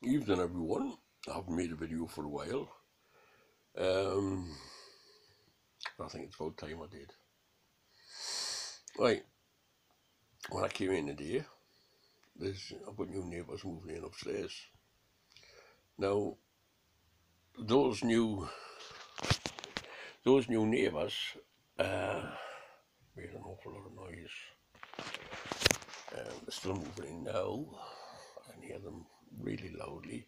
Evening, everyone. I haven't made a video for a while. Um, I think it's about time I did. Right, when I came in today, I've got new neighbours moving in upstairs. Now, those new neighbours made an awful lot of noise. They're still moving in now. I can hear them really loudly.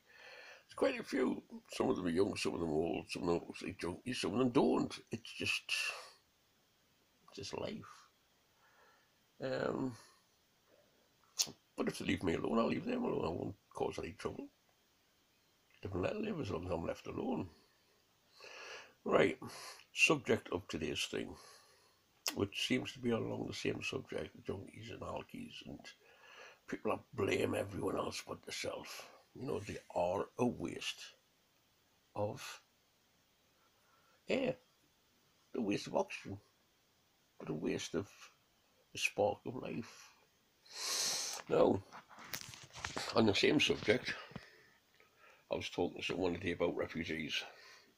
There's quite a few. Some of them are young, some of them are old, some of them look like junkies, some of them don't. It's just life. Um, But if they leave me alone, I'll leave them alone. I won't cause any trouble. They can let live as long as I'm left alone. Right, subject of today's thing, which seems to be along the same subject, junkies and alkies, and people that blame everyone else but themselves. You know, they are a waste of air, a waste of oxygen, but a waste of the spark of life. Now, on the same subject, I was talking to someone today about refugees,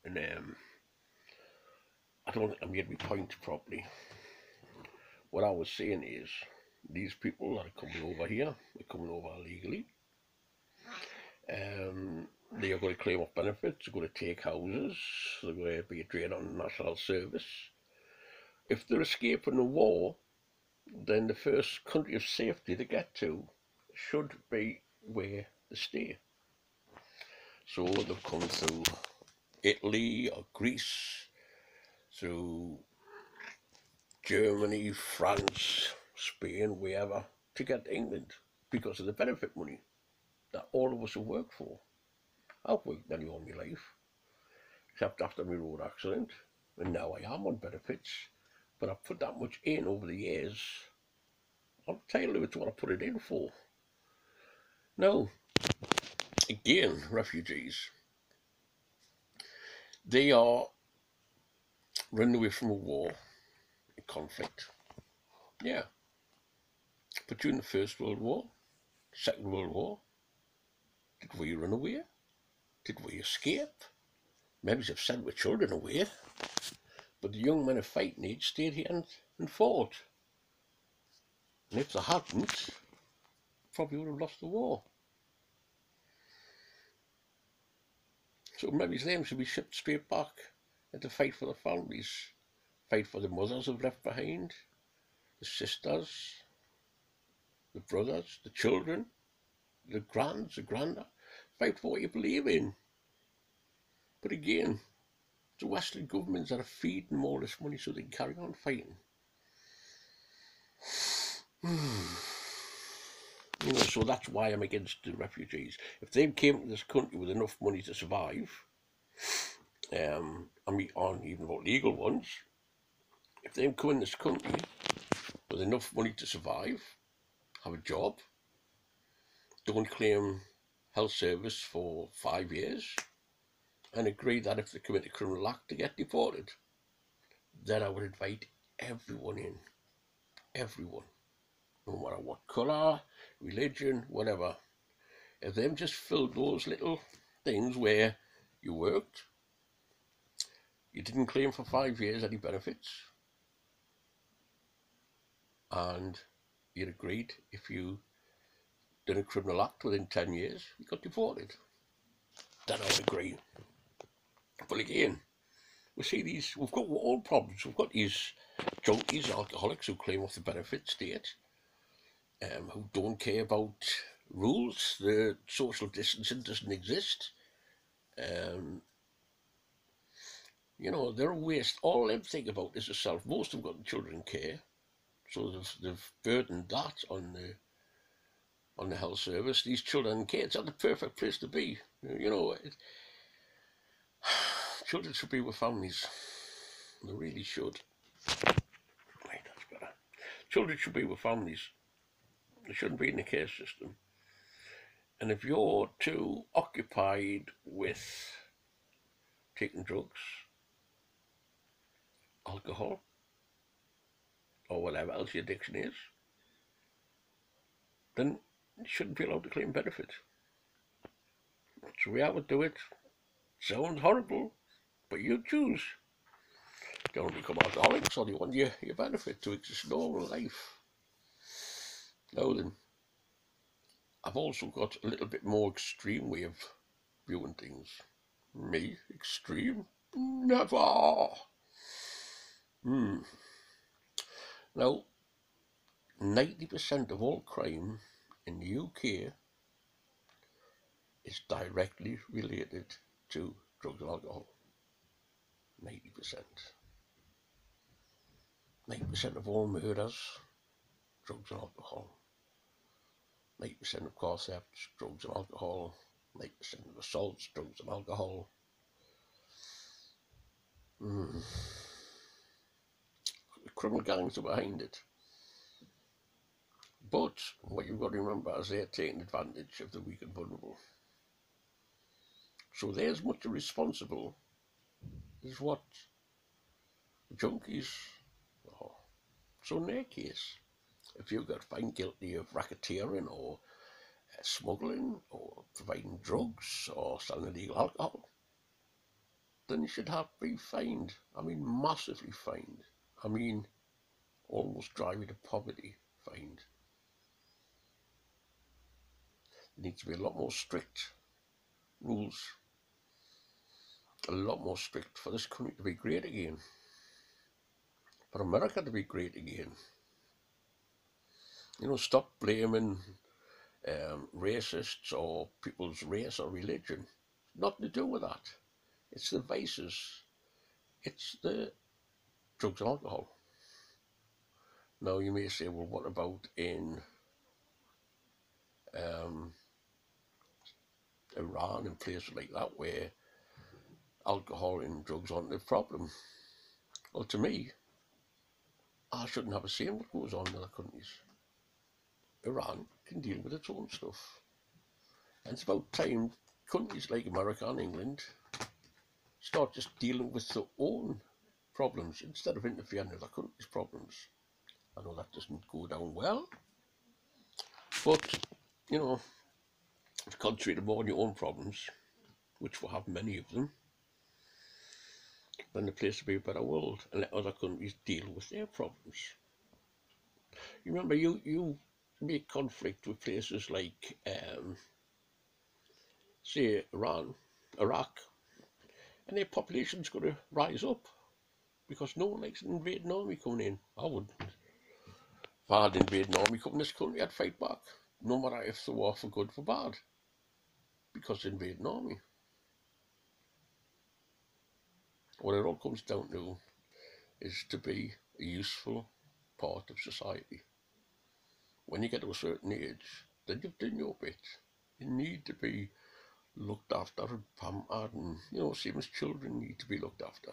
and I don't think I made my point properly. What I was saying is, these people that are coming over here, they're coming over illegally. They are going to claim off benefits, they're going to take houses, they're going to be a drain on national service. If they're escaping a war, then the first country of safety to get to should be where they stay. So they've come through Italy or Greece, through Germany, France, Spain, wherever, to get to England because of the benefit money that all of us have worked for. I've worked nearly all my life, except after my road accident, and now I am on benefits. But I've put that much in over the years. I'm entitled to what I put it in for. Now, again, refugees, they are running away from a war, a conflict. Yeah, but during the First World War, Second World War, did we run away? Did we escape? Maybe they've sent their children away, but the young men of fighting age stayed here and fought. And if they hadn't, probably would have lost the war. So maybe them should be shipped straight back and to fight for the families, fight for the mothers who've left behind, the sisters, the brothers, the children, the grands, the granda. Fight for what you believe in. But again, the Western governments that are feeding them all this money so they can carry on fighting. You know, so that's why I'm against the refugees. If they came to this country with enough money to survive, I mean, on even about legal ones, if they come in this country with enough money to survive, have a job, don't claim health service for 5 years, and agree that if they commit a criminal act to get deported, then I would invite everyone in. Everyone. No matter what colour, religion, whatever. If them just filled those little things where you worked, you didn't claim for 5 years any benefits, and you'd agreed if you did a criminal act within 10 years, you got deported. Then I would agree. But again, we've got all problems. We've got these junkies, alcoholics who claim off the benefit state, who don't care about rules. The social distancing doesn't exist. You know, they're a waste. All they think about is themselves. Most of them got children in care, so they've burdened that on the health service. These children and kids are the perfect place to be. You know, children should be with families. They really should. Right, that's better. Children should be with families. They shouldn't be in the care system. And if you're too occupied with taking drugs, alcohol, or whatever else your addiction is, then you shouldn't be allowed to claim benefits. So we have to do it. Sounds horrible, but you choose. You don't become alcoholics, or you want your benefit to exist normal life. Now then, I've also got a little bit more extreme way of viewing things. Me? Extreme? Never! Now, 90% of all crime in the UK is directly related to drugs and alcohol. 90%. 90% of all murders, drugs and alcohol. 90% of car thefts, drugs and alcohol. 90% of assaults, drugs and alcohol. The criminal gangs are behind it. But what you've got to remember is they're taking advantage of the weak and vulnerable. So they're as much responsible as what the junkies are. So in their case, if you got found guilty of racketeering or smuggling or providing drugs or selling illegal alcohol, then you should have be fined. I mean, massively fined. I mean, almost drive you to poverty fined. There needs to be a lot more strict rules, a lot more strict for this country to be great again, for America to be great again. You know, stop blaming racists or people's race or religion. Nothing to do with that. It's the vices. It's the drugs and alcohol. Now you may say, well, what about in Iran and places like that where alcohol and drugs aren't the problem? Well, to me, I shouldn't have a say in what goes on in other countries. Iran can deal with its own stuff. And it's about time countries like America and England start just dealing with their own problems instead of interfering in other countries' problems. I know that doesn't go down well, but, you know, to concentrate more on your own problems, which will have many of them, then the place to be a better world and let other countries deal with their problems. You remember, you make conflict with places like, say, Iran, Iraq, and their population's going to rise up because no one likes an invading army coming in. I wouldn't. If I had an invading army coming in this country, I'd fight back, no matter if the war for good or for bad, because the invading army. What it all comes down to is to be a useful part of society. When you get to a certain age, then you've done your bit. You need to be looked after and pampered, and, you know, same as children need to be looked after.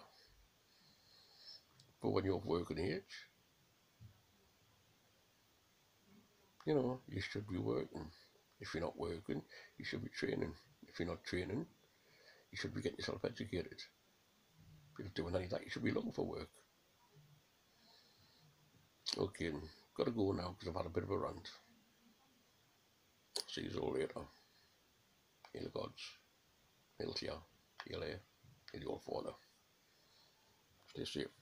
But when you're of working age, you know, you should be working. If you're not working, you should be training. If you're not training, you should be getting yourself educated. If you're not doing any of that, you should be looking for work. Okay, got to go now because I've had a bit of a rant. See you all later. Hail the gods. Hail to you. Hail here. Hail your father. Stay safe.